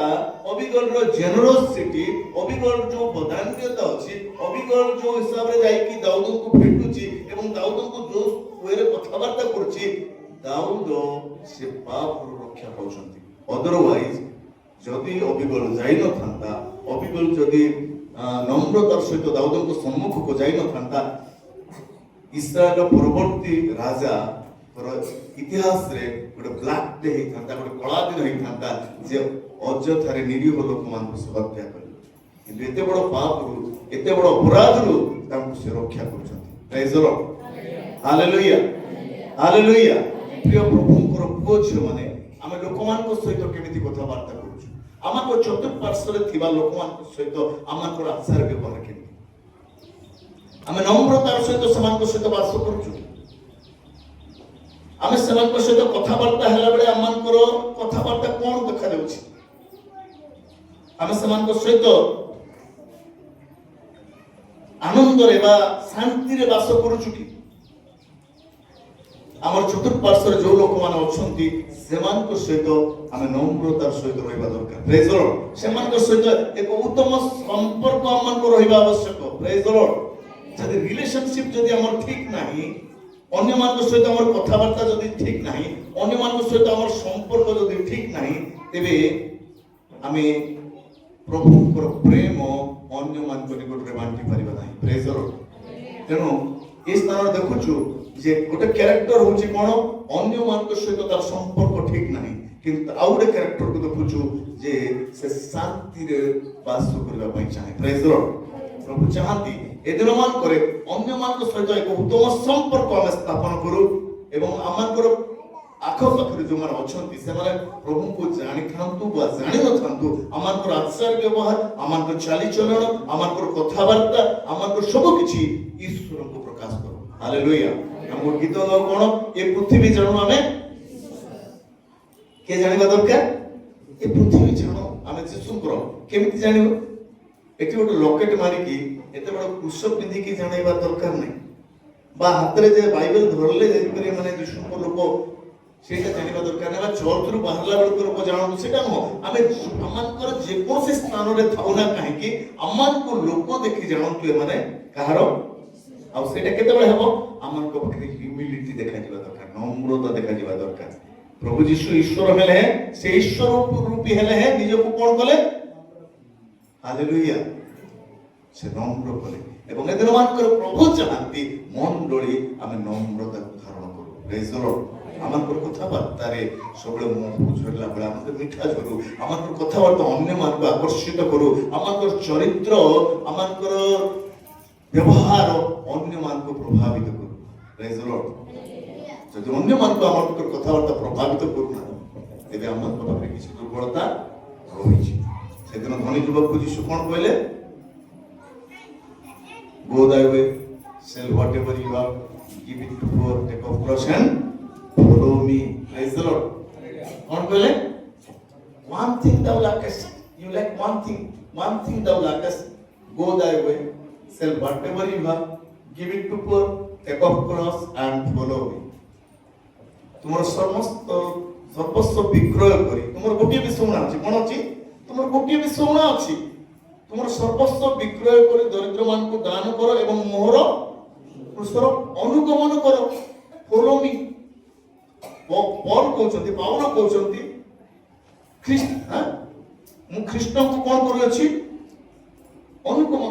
ଅବିଗଳର ଜେନେରୋସିଟି, ଅବିଗଳ ଯୋଉ ବଦାନ୍ୟତା ଅଛି, ଅବିଗଳ ଯୋଉ ହିସାବରେ ଯାଇକି ଦାଉଦଙ୍କୁ ଭେଟୁଛି ଏବଂ ଦାଉଦଙ୍କୁ ଯୋଉ ୱେରେ କଥାବାର୍ତ୍ତା କରୁଛି, ଦାଉଦ ସେ ପାପରୁ ରକ୍ଷା ପାଉଛନ୍ତି। ଅଦରୱାଇଜ ଯଦି ଅବିଗଳ ଯାଇନଥାନ୍ତା, ଅବିଗଳ ଯଦି ନମ୍ରତାର ସହିତ ଦାଉଦଙ୍କ ସମ୍ମୁଖକୁ ଯାଇନଥାନ୍ତା, ଇସ୍ରାଏଲର ପରବର୍ତ୍ତୀ ରାଜା ଇତିହାସରେ ଗୋଟେ ବ୍ଲାକ୍ ଡେ ହେଇଥାନ୍ତା, ଗୋଟେ କଳା ଦିନ ହେଇଥାନ୍ତା, ଯେ ଅଯଥାରେ ନିରୀହ ଲୋକମାନଙ୍କୁ ସେ ହତ୍ୟା କଲେ। କିନ୍ତୁ ଏତେ ବଡ ପାପରୁ, ଏତେ ବଡ ଅପରାଧରୁ ତାଙ୍କୁ ସେ ରକ୍ଷା କରୁଛନ୍ତି। ପ୍ରେଜ୍ ଦ ଲର୍ଡ। ହାଲେଲୁୟା। ହାଲେଲୁୟା। ପ୍ରିୟ ପ୍ରଭୁଙ୍କର ପୁଅ ଝିଅ ମାନେ, ଆମେ ଲୋକମାନଙ୍କ ସହିତ କେମିତି କଥାବାର୍ତ୍ତା କରୁଛୁ? ଆମଙ୍କ ଚତୁଃପାର୍ଶ୍ୱରେ ଥିବା ଲୋକମାନଙ୍କ ସହିତ ଆମଙ୍କର ଆଚାର ବ୍ୟବହାର କେମିତି? ଆମେ ନମ୍ରତାର ସହିତ ସେମାନଙ୍କ ସହିତ ବାସ କରୁଛୁ? ଆମେ ସେମାନଙ୍କ ସହିତ କଥାବାର୍ତ୍ତା ହେଲା ବେଳେ ଆମଙ୍କର କଥାବାର୍ତ୍ତା କଣ ଦେଖାଯାଉଛି? ଆମେ ସେମାନଙ୍କ ସହିତ ଆନନ୍ଦରେ ବା ଶାନ୍ତିରେ ବାସ କରୁଛୁ କି? ଆମର ଚତୁଃପାର୍ଶ୍ୱରେ ଯୋଉ ଲୋକମାନେ ଅଛନ୍ତି, ସେମାନଙ୍କ ସହିତ ଆମେ ନମ୍ରତାର ସହିତ ରହିବା ଦରକାର। ପ୍ରେଜ୍ ଦ ଲର୍ଡ। ସେମାନଙ୍କ ସହିତ ଏକ ଉତ୍ତମ ସମ୍ପର୍କ ଆମମାନଙ୍କୁ ରହିବା ଆବଶ୍ୟକ। ପ୍ରେଜ୍ ଦ ଲର୍ଡ। ଯଦି ରିଲେସନସିପ ଯଦି ଆମର ଠିକ ନାହିଁ, ଅନ୍ୟମାନଙ୍କ ସହିତ ଆମର କଥାବାର୍ତ୍ତା ଯଦି ଠିକ ନାହିଁ, ଅନ୍ୟମାନଙ୍କ ସହିତ ଆମର ସମ୍ପର୍କ ଯଦି ଠିକ ନାହିଁ, ତେବେ ଆମେ ପ୍ରଭୁଙ୍କର ପ୍ରେମ ଅନ୍ୟମାନଙ୍କ ନିକଟରେ ବାଣ୍ଟି ପାରିବା ନାହିଁ। ପ୍ରେଜ୍ ଦ ଲର୍ଡ। ତେଣୁ ଏ ସ୍ଥାନରେ ଦେଖୁଛୁ ଯେ ଗୋଟେ କ୍ୟାରେକ୍ଟର ହଉଛି କଣ? ଅନ୍ୟମାନଙ୍କ ସହିତ ତାର ସମ୍ପର୍କ ଠିକ ନାହିଁ, କିନ୍ତୁ ଆଉ ଗୋଟେ କ୍ୟାରେକ୍ଟରକୁ ଦେଖୁଛୁ ଯେ ସେ ଶାନ୍ତିରେ ବାସ କରିବା ପାଇଁ ଚାହେଁ। ପ୍ରେଜ୍ ଦ ଲର୍ଡ। ପ୍ରଭୁ ଚାହାନ୍ତି ଏ ଦିନ ମାନଙ୍କରେ ଅନ୍ୟମାନଙ୍କ ସହିତ ଏକ ଉତ୍ତମ ସମ୍ପର୍କ ଆମେ ସ୍ଥାପନ କରୁ ଏବଂ ଆମଙ୍କର ଆଖପାଖରେ ଯୋଉମାନେ ଅଛନ୍ତି ସେମାନେ ପ୍ରଭୁଙ୍କୁ ଜାଣିଥାନ୍ତୁ ବା ଜାଣିନଥାନ୍ତୁ, ଆମଙ୍କର ଆଚାର ବ୍ୟବହାର, ଆମଙ୍କର ଚାଲିଚଳନ, ଆମଙ୍କର କଥାବାର୍ତ୍ତା, ଆମଙ୍କର ସବୁ କିଛି ଈଶ୍ୱରଙ୍କୁ ପ୍ରକାଶ କରୁ। ହାଲେଲୁୟା। ଆମ ଗୀତ ଗାଉ କଣ? ଏ ପୃଥିବୀ ଜାଣୁ ଆମେ କିଏ ଜାଣିବା ଦରକାର? ଏ ପୃଥିବୀ ଜାଣୁ ଆମେ ଯୀଶୁଙ୍କର। କେମିତି ଜାଣିବୁ? ଏଠି ଗୋଟେ ଲକେଟ ମାରିକି ଏତେ ବଡ କୁଶ ପିନ୍ଧିକି ଜାଣିବା ଦରକାର ନାହିଁ, ବା ହାତରେ ଯେ ବାଇବେଲ ଧରିଲେ ଯାଇକରି ମାନେ ଯୀଶୁଙ୍କ ଲୋକ ସେଇଟା ଜାଣିବା ଦରକାର ନାହିଁ, ବା ଚର୍ଚ୍ଚରୁ ବାହାରିଲା ବେଳକୁ ଲୋକ ଜାଣନ୍ତୁ ସେଇଟା ନୁହଁ। ଆମେ ଆମମାନଙ୍କର ଯେକୌଣସି ସ୍ଥାନରେ ଥାଉ ନା କାହିଁକି, ଆମମାନଙ୍କୁ ଲୋକ ଦେଖି ଜାଣନ୍ତୁ ଏମାନେ କାହାର। ଆଉ ସେଇଟା କେତେବେଳେ ହେବ? ଆମମାନଙ୍କ ପାଖରେ ହ୍ୟୁମିଲିଟି ଦେଖାଯିବା ଦରକାର, ନମ୍ରତା ଦେଖାଯିବା ଦରକାର। ପ୍ରଭୁ ଯୀଶୁ ଈଶ୍ୱର ହେଲେ, ସେ ଈଶ୍ୱର ରୂପୀ ହେଲେ ନିଜକୁ କଣ କଲେ? ହାଲେଲୁୟା। ସେ ନମ୍ର କଲେ। এবং এদের মানকর প্রভু চাহান্তি মন্ডলী আমি নম্রতাକୁ ধারণ করু। Praise the Lord. আমাদের কথাবার্তারে ସବୁବେଳେ ମୁହଁ ଝରିଲା ବେଳେ আমাদের ମିଠା ଝରୁ, আমাদের কথাবার্তা ଅନ୍ୟମାନଙ୍କୁ আকর্ষিত করু, আমাদের চরিত্র আমাদের ବ୍ୟବହାର ଅନ୍ୟମାନଙ୍କୁ ପ୍ରଭାବିତ କରୁ। Praise the Lord. ଯଦି ଅନ୍ୟମାନଙ୍କୁ ଆମର କଥାବାର୍ତ୍ତା ପ୍ରଭାବିତ କରୁନା ତେବେ ଆମ ପାଖରେ କିଛି ଦୁର୍ବଳତା ରହିଛି। ସେଦିନ ଧନୀ ଯୁବକକୁ ଯୀଶୁ କ'ଣ କହିଲେ? Go thy way, sell whatever you have, give it to poor, take up cross and follow me. Praise the Lord. କ'ଣ କହିଲେ? One thing thou lackest, you lack one thing thou lackest, go thy way, sell whatever you have, give it to poor, take up cross and follow me. তোমার সমস্ত সর্বস্ব বিক্রয় করি, তোমার গোটিয়ে বিশ্বনা আছে, কোন আছে? তোমার গোটিয়ে বিশ্বনা আছে, তোমার সর্বস্ব বিক্রয় করে দরিদ্র মানুষকে দান করো এবং মোহর ক্রুশর অনুগমন করো। Follow me. পল কହୁଛନ୍ତି, ପାଉଲ କହୁଛନ୍ତି ମୁଁ ଖ୍ରୀଷ୍ଟଙ୍କୁ କ'ଣ କରୁଅଛି? ଅନୁଗମନ,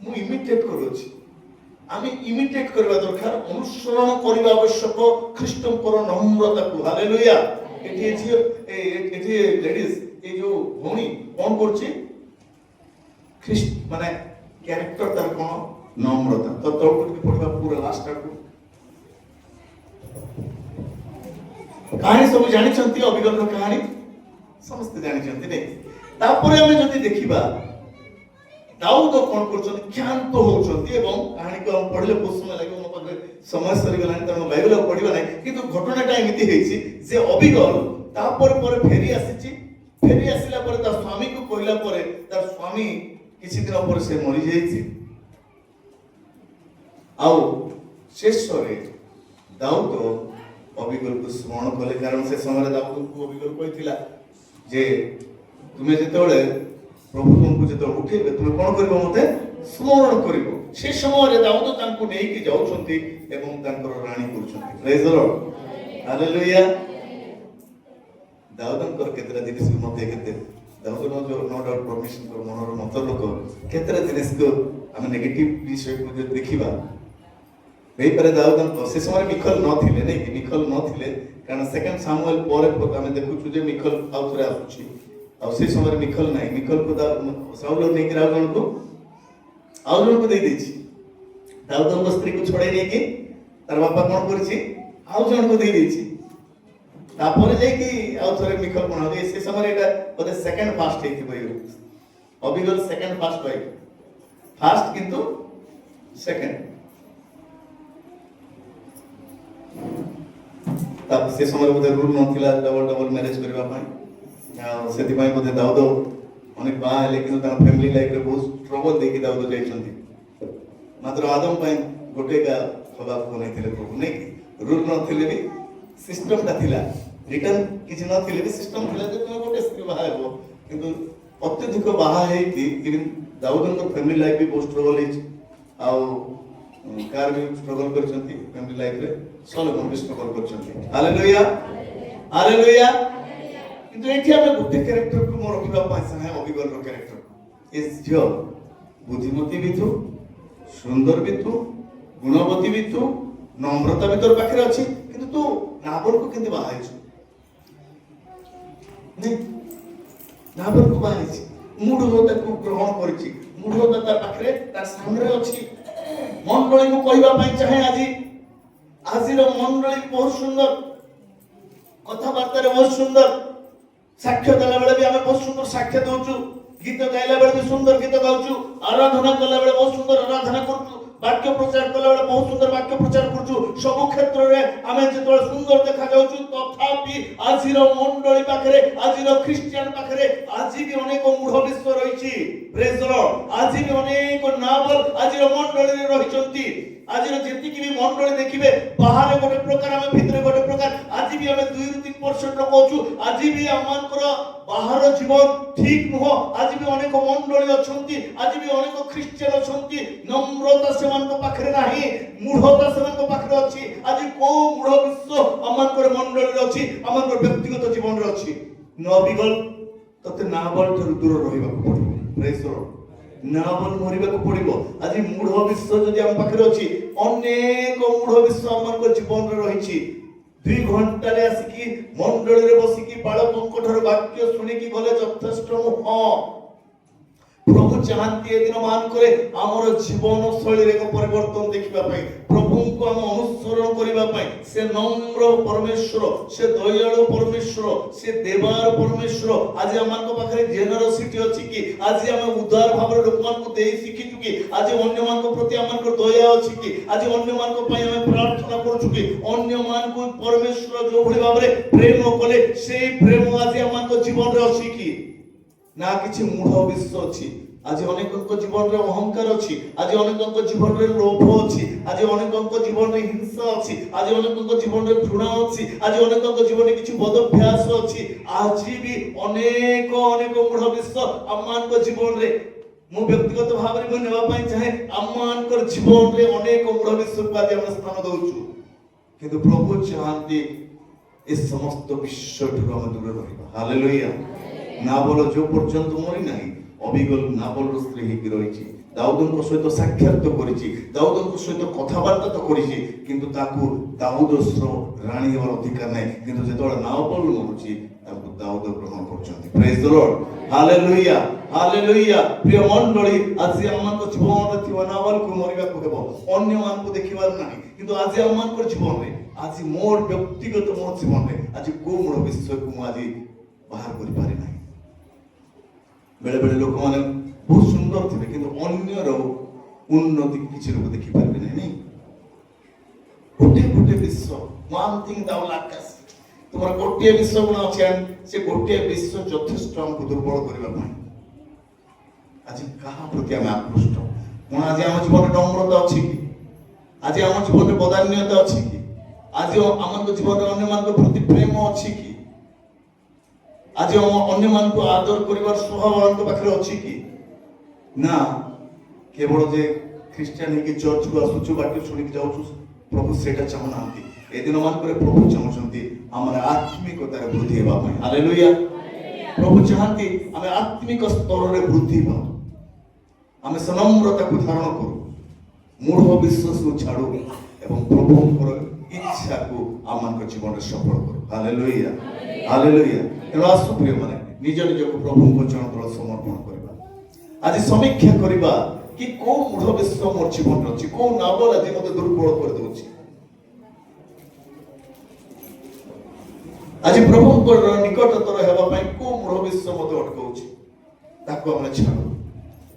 ମୁଁ ଇମିଟେଟ୍ କରୁଅଛି। ଆମେ ଇମିଟେଟ୍ କରିବା ଦରକାର, ଅନୁସରଣ କରିବା ଆବଶ୍ୟକ ଖ୍ରୀଷ୍ଟଙ୍କର নম্রতাକୁ। ହାଲେଲୁୟା। ଏଠି ଲେଡିଜ୍, এই ଯୋଉ ଭଉଣୀ କ'ଣ କରୁଛି? ଖ୍ରୀଷ୍ଟ ମାନେ କ୍ୟାରେକ୍ଟର ତାର କ'ଣ? নম্রতা। ତ ତଳକୁ ଟିକେ ପଢିବା ପୁରା ଲାଷ୍ଟ ଆଡକୁ। କାହାଣୀ ସବୁ ଜାଣିଛନ୍ତି, ଅବିଗଲର କାହାଣୀ ସମସ୍ତେ ଜାଣିଛନ୍ତି ନାଇଁ? ତାପରେ ଆମେ ଯଦି ଦେଖିବା ଦାଉଦ କ'ଣ କରୁଛନ୍ତି? କ୍ଷାନ୍ତ ହଉଛନ୍ତି ଏବଂ କାହାଣୀକୁ ଆମେ ପଢିଲେ ବହୁତ ସମୟ ଲାଗିବ, ମୋ ପାଖରେ ସମୟ ସରିଗଲାଣି ତେଣୁ ବାଇବେଲ ପଢିବା ନାହିଁ। କିନ୍ତୁ ଘଟଣାଟା ଏମିତି ହେଇଛି ଯେ ଅବିଗଲ ତାପରେ ପରେ ଫେରି ଆସିଛି। ଫେରି ଆସିଲା ପରେ ତା ସ୍ୱାମୀକୁ କହିଲା ପରେ ତା ସ୍ୱାମୀ କିଛି ଦିନ ପରେ ସେ ମରିଯାଇଛି। ଆଉ ଶେଷରେ ଦାଉଦ ଅବିଗଲକୁ ସ୍ମରଣ କଲେ, କାରଣ ସେ ସମୟରେ ଦାଉଦକୁ ଅବିଗଲ କହିଥିଲା ଯେ ତୁମେ ଯେତେବେଳେ ପ୍ରଭୁ ତୁମକୁ ଯେତେବେଳେ ଉଠେଇବେ ତୁମେ କ'ଣ କରିବ? ମୋତେ ସ୍ମରଣ କରିବ। ସେ ସମୟରେ ଦାଉଦ ତାଙ୍କୁ ନେଇକି ଯାଉଛନ୍ତି ଏବଂ ତାଙ୍କର ରାଣୀ କରୁଛନ୍ତି। ପ୍ରେଜ୍ ଦ ଲର୍ଡ। ହାଲେଲୁୟା। ଦାଉଦଙ୍କର କେତେଟା ଜିନିଷ ମୋତେ କେତେ ଦାଉଦ नो डाउट परमेश्वर मनर मत लोक केतरा जिनिस को आम नेगेटिव विषय को जो देखिबा बेई पारे दाऊद से समय मिखल न थिले नै मिखल न थिले कारण सेकंड सामुएल परे आम देखुछु जे मिखल आउथरे आसुछि आ से समय मिखल नै मिखल को साउल नै कि रावण को दे देछि दाऊद को स्त्री को छोड़े नै कि तार बापा कोन करछि आउ जण को दे देछि तापर जे कि आउथरे मिखल बना दे से समय एटा बोले सेकंड फास्ट हेति बय अबिगल सेकंड फास्ट बय फास्ट किंतु सेकंड तब से समय बोले रूल नथिला डबल डबल मैरिज करबा पई सेति पई बोले दाऊद अनेक बा लेकिन ता फैमिली लाइफ रे बहुत ट्रबल देखि दाऊद जाइछंती मात्र आदम पई गोटे का खबा को नै थिले प्रभु नै रूल नथिले भी सिस्टम ता थिला रिटर्न किछि नथिले भी सिस्टम थिला जे तुम गोटे स्त्री बाहा हेबो किंतु अत्यधिक बाहा हे कि इवन दाऊद को फैमिली लाइफ भी बहुत ट्रबल हिच आ कार भी स्ट्रगल करछंती फैमिली लाइफ रे सोलोमन भी स्ट्रगल करछंती हालेलुया हालेलुया किंतु एठी हम गुटे कैरेक्टर को मोर रखिबा पाइ सहाय अभिगल रो कैरेक्टर इज जो बुद्धिमती भी तू सुंदर भी तू गुणवती भी तू नम्रता भी तोर पाखरे अछि किंतु तू नाबल को केंते बाहाइछु नहीं नाबल को बाहाइछि मूढ़ होता को ग्रहण करछि मूढ़ होता तार पाखरे तार सामने अछि मंडली को कहबा पई चाहे आजिर मंडली बहुत सुंदर कथा वार्ता रे बहुत सुंदर साक्ष्य देला बेले भी हमें बहुत सुंदर साक्ष्य दोछु गीत गाइला बेले भी सुंदर गीत गाउछु आराधना करला बेले बहुत सुंदर आराधना करछु वाक्य प्रचार करला बेले बहुत सुंदर वाक्य प्रचार करछु सब क्षेत्र रे हमें जेतो सुंदर देखा जाउछु तथापि आजिर मंडली पाखरे आजिर क्रिश्चियन पाखरे आजि भी अनेक मूढ़ विश्व रहिछि प्रेज द लॉर्ड आजि भी अनेक नाबल आजिर मंडली रे रहिचंती आजिर जेतिकि भी मंडली देखिबे बाहर गोटे प्रकार हमें भीतर गोटे प्रकार आजि भी हमें 2-3% लोक होछु आजि भी हमनकर बाहर जीवन ठीक नुह आजि भी अनेक मंडली अछंती आजि भी अनेक क्रिश्चियन अछंती नम्रता सेमान को पाखरे नाही मूढ़ता सेमान को पाखरे अछि आजि को मूढ़ विश्व हमनकर मंडली रे अछि हमनकर व्यक्तिगत जीवन रे अछि न बिगल तते नाबल ठर दूर रहिबा को पड़ो प्रेज द लॉर्ड ନା ବୋଲି ମରିବାକୁ ପଡିବ। ଆଜି ମୂଢ ବିଶ୍ୱାସ ଯଦି ଆମ ପାଖରେ ଅଛି, ଅନେକ ମୂଢ ବିଶ୍ୱାସ ଆମମାନଙ୍କ ଜୀବନରେ ରହିଛି। 2 ଘଣ୍ଟାରେ ଆସିକି ମଣ୍ଡଳୀରେ ବସିକି ବାଳକଙ୍କ ଠାରୁ ବାକ୍ୟ ଶୁଣିକି ଗଲେ ଯଥେଷ୍ଟ ନୁହଁ। प्रभु चाहती ए दिन मान करे हमर जीवन शैली रे परिवर्तन देखिबा पई, प्रभु को हम अनुसरण करिबा पई। से नम्र परमेश्वर, से दयालु परमेश्वर, से देवार परमेश्वर। आज हमन को पाखरे जेनरसिटी अछि कि आज हम उदार भाव लोक मान को देई सिखि चुकी, आज अन्य मान को प्रति हमन को दया अछि कि आज अन्य मान को पई हम प्रार्थना करू चुकी। अन्य मान को परमेश्वर जो भली भाव रे प्रेम कले, से प्रेम आज हमन को जीवन रे अछि कि ना किछि मूढ़ विश्व अछि। आज अनेकक जीवन रे अहंकार अछि, आज अनेकक जीवन रे लोभ अछि, आज अनेकक जीवन रे हिंसा अछि, आज अनेकक जीवन रे घृणा अछि, आज अनेकक जीवन रे किछि बदभ्यास अछि। आज भी अनेक मूढ़ विश्व आमानक जीवन रे मु व्यक्तिगत भाव रे नेबा पई चाहे आमानकर जीवन रे अनेक मूढ़ विश्व को आज हम स्थान दउछु। किंतु प्रभु चाहती ए समस्त विश्व ठुर हम दूर रहिबा। हालेलुया। नाबल जो पर्यंत मरी नाही, अभिगल नाबल स्त्री हेकि रहिछि, दाऊदଙ୍କ ସହିତ ସାକ୍ଷାତ କରିଛି, ଦାଉଦଙ୍କ ସହିତ କଥାବାର୍ତ୍ତା ତ କରିଛି, କିନ୍ତୁ ତାକୁ ଦାଉଦର ରାଣୀ ହେବାର ଅଧିକାର ନାହିଁ। କିନ୍ତୁ ଯେତେବେଳେ ନାବଲ ମରୁଛି ତାକୁ ଦାଉଦ ଗ୍ରହଣ କରୁଛନ୍ତି। Praise the lord. Hallelujah, hallelujah. ପ୍ରିୟ ମଣ୍ଡଳୀ, ଆଜି ଆମମାନଙ୍କ ଜୀବନରେ ଥିବା ନାବଲକୁ ମରିବାକୁ ହେବ, ଅନ୍ୟମାନଙ୍କୁ ଦେଖିବାର ନାହିଁ। କିନ୍ତୁ ଆଜି ଆମମାନଙ୍କ ଜୀବନରେ, ଆଜି ମୋର ବ୍ୟକ୍ତିଗତ ମୋ ଜୀବନରେ ଆଜି କୋଉ ମୂଳ ବିଷୟକୁ ମୁଁ ଆଜି ବାହାର କରିପାରେ ନାହିଁ। बेले बेले लोक माने बहुत सुंदर थे किंतु अन्यर उन्नति किसी लोग देखि पारबे नहीं। गोटे गोटे विश्व वन थिंग दाउ लाकस तुम्हारा गोटे विश्व गुण अछि, से गोटे विश्व यथेष्ट हमको दुर्बल करबा पई। आज कहा प्रति हम आकृष्ट कोन? आज हम जीवन नम्रता अछि कि? आज हम जीवन बदान्यता अछि कि? आज हमन जीवन अन्य मान प्रति प्रेम अछि कि? आज अन्य मान को आदर करिवार स्वभाव हमन पाखरे अछि कि? ना केवल जे ख्रिस्टियन है कि चर्च को आसुछु बाकी सुनि के जाउछु, प्रभु सेटा चाहनांती। ए दिन मान करे प्रभु चाहछंती हमर आत्मिकता रे वृद्धि हेबा पई। हालेलुया। प्रभु चाहंती हम आत्मिक स्तर रे वृद्धि पाउ, हम सनम्रता को धारण करू, मूढ़ विश्वास को छाड़ू एवं प्रभुଙ୍କର इच्छा को आमान को जीवन रे सफल करू। Hallelujah, hallelujah. तेणु आसु प्रिय माने निज निज को प्रभु को चरण तल समर्पण करबा। आज समीक्षा करबा कि को मूढ़ विश्व मोर जीवन अछि, को नाबल आज मते दुर्बल कर दोछि। आज प्रभु को निकटतर हेबा पई को मूढ़ विश्व मते अटकाउछि, ताको हम छाड़ू,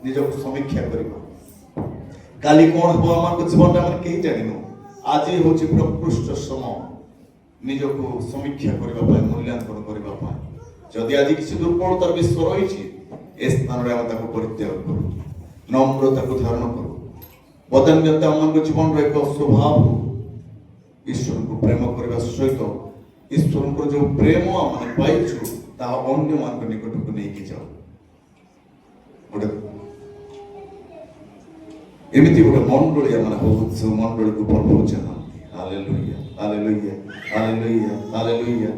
निज को समीक्षा करबा। काली कोन हो आमान को जीवन हम केही जानिनो। आज होछि प्रकृष्ट समय निज को समीक्षा करबा पई, मूल्यांकन करबा पई। जदि आज किसी दुर्बलतार विश्व रही ए स्थान में ताको परित्याग करू, नम्रता को धारण करू, बदान्यता आम जीवन एक स्वभाव हो। ईश्वर को प्रेम करने सहित ईश्वर को जो प्रेम आम पाइछु ता अन्य मान निकट को नहीं जाओ। गोटे एमती गोटे मंडली आम हो मंडली को पर्व चाहती। Hallelujah, hallelujah, hallelujah, hallelujah,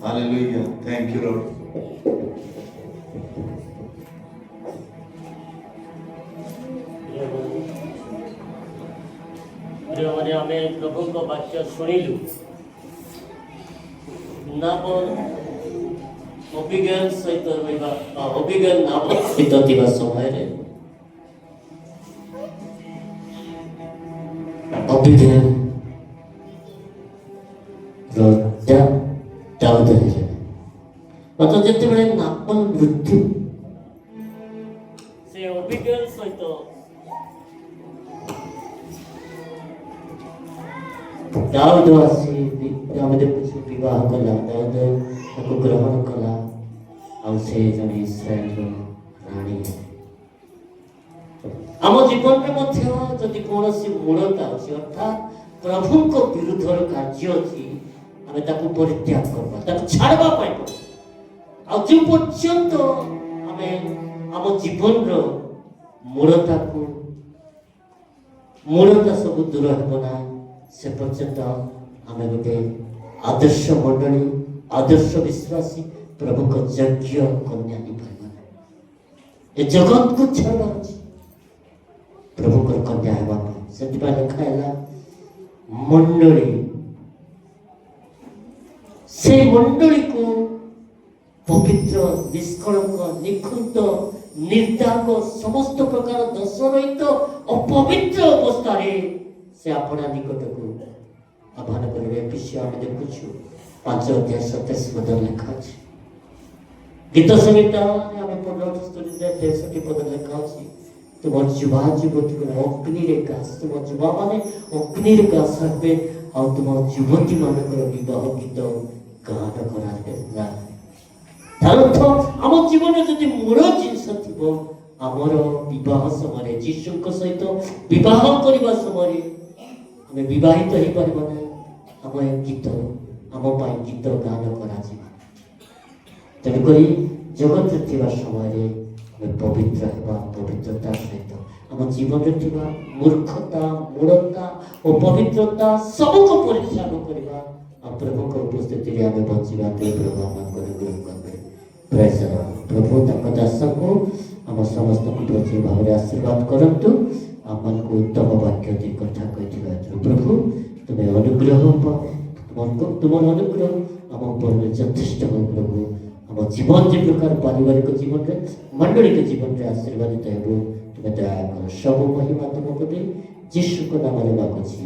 hallelujah. Thank you lord. प्रियमने आमे प्रभु को वाक्य शुणिलु नाबल अभिज्ञान सहित रहिबा अभिज्ञान नाबल सहित थिबा समय रे अभिज्ञान राजा दाऊद है। मतलब जते बेले नाबल मृत्यु से अभिज्ञान सहित दाऊद आसी दाऊद को विवाह कला, दाऊद को ग्रहण कला और से जने इस्राएल रानी। आम जीवन में मध्य जदि कोनोसी मूलता अछि अर्थात प्रभु को विरुद्ध कार्य अछि, आमे ताकू परित्याग करबा, ताकू छाड़बा पाइबा। आ जो पर्यंत आमे आम जीवन रो मूलता को मूलता सब दूर हेबना से पर्यंत आमे गोटे आदर्श मंडली, आदर्श विश्वासी प्रभु को यज्ञ कन्या नहीं पाइबा। ए जगत को छाड़बार अछि, ପ୍ରଭୁଙ୍କର କନ୍ୟା ହେବା ପାଇଁ। ସେଥିପାଇଁ ଲେଖା ହେଲା ମଣ୍ଡଳୀ, ସେ ମଣ୍ଡଳୀକୁ ପବିତ୍ର, ନିଷ୍କଳଙ୍କ, ନିଖୁନ୍ତ, ନିର୍ଦାଗ, ସମସ୍ତ ପ୍ରକାର ଦୋଷ ରହିତ ଅପବିତ୍ର ଅବସ୍ଥାରେ ସେ ଆପଣା ନିକଟକୁ ଆହ୍ୱାନ କରିବେ। ଏ ବିଷୟ ଆମେ ଦେଖୁଛୁ 5:27 ପଦରେ ଲେଖା ଅଛି। ଗୀତ ସଂହିତାରେ ଆମେ 15:63 ପଦରେ ଲେଖା ଅଛି, ତୁମ ଯୁବା ଯୁବତୀକୁ ଅଗ୍ନିରେ ଘାସ, ତୁମ ଯୁବା ମାନେ ଅଗ୍ନିରେ ଘାସ ହେବେ, ଆଉ ତୁମ ଯୁବତୀ ମାନଙ୍କର ବିବାହ ଗୀତ ଗାନ କରାଯାଏ। ତାର ଅର୍ଥ ଆମ ଜୀବନରେ ଯଦି ମୂଳ ଜିନିଷ ଥିବ, ଆମର ବିବାହ ସମୟରେ ଯୀଶୁଙ୍କ ସହିତ ବିବାହ କରିବା ସମୟରେ ଆମେ ବିବାହିତ ହେଇପାରିବ ନାହିଁ। ଆମ ପାଇଁ ଗୀତ ଗାନ କରାଯିବ। ତେଣୁକରି ଜଗତରେ ଥିବା ସମୟରେ ଆମେ ପବିତ୍ର ହେବା, ପବିତ୍ରତା ସହିତ ଆମ ଜୀବନରେ ଥିବା ମୂର୍ଖତା, ମୂଢ଼ତା ଓ ପବିତ୍ରତା ସବୁକୁ ପରିତ୍ୟାଗ କରିବା, ଆଉ ପ୍ରଭୁଙ୍କ ଉପସ୍ଥିତିରେ ଆମେ ବଞ୍ଚିବା। ପ୍ରଭୁ ଆମକୁ ଅନୁଗ୍ରହ କରିବେ। ପ୍ରେଜ୍ ଦ ଲର୍ଡ। ପ୍ରଭୁ ତାଙ୍କ ଦାସଙ୍କୁ ଆମ ସମସ୍ତଙ୍କୁ ପ୍ରଚୁର ଭାବରେ ଆଶୀର୍ବାଦ କରନ୍ତୁ। ଆମମାନଙ୍କୁ ଉତ୍ତମ ବାକ୍ୟ ଦି କଥା କହିଥିବାରୁ ପ୍ରଭୁ ତୁମେ ଅନୁଗ୍ରହ, ତୁମର ଅନୁଗ୍ରହ ଆମ ଉପରେ ଯଥେଷ୍ଟ ହଉ। ପ୍ରଭୁ ଆମ ଜୀବନ ଯେ ପ୍ରକାର ପାରିବାରିକ ଜୀବନରେ, ମଣ୍ଡଳିକ ଜୀବନରେ ଆଶୀର୍ବାଦିତ ହେବୁ। ତୁମେ ଦୟା କର। ସବୁ ମହିମା ତୁମକୁ ଦେଇ ଯୀଶୁଙ୍କ ନାମରେ ମାଗୁଛି।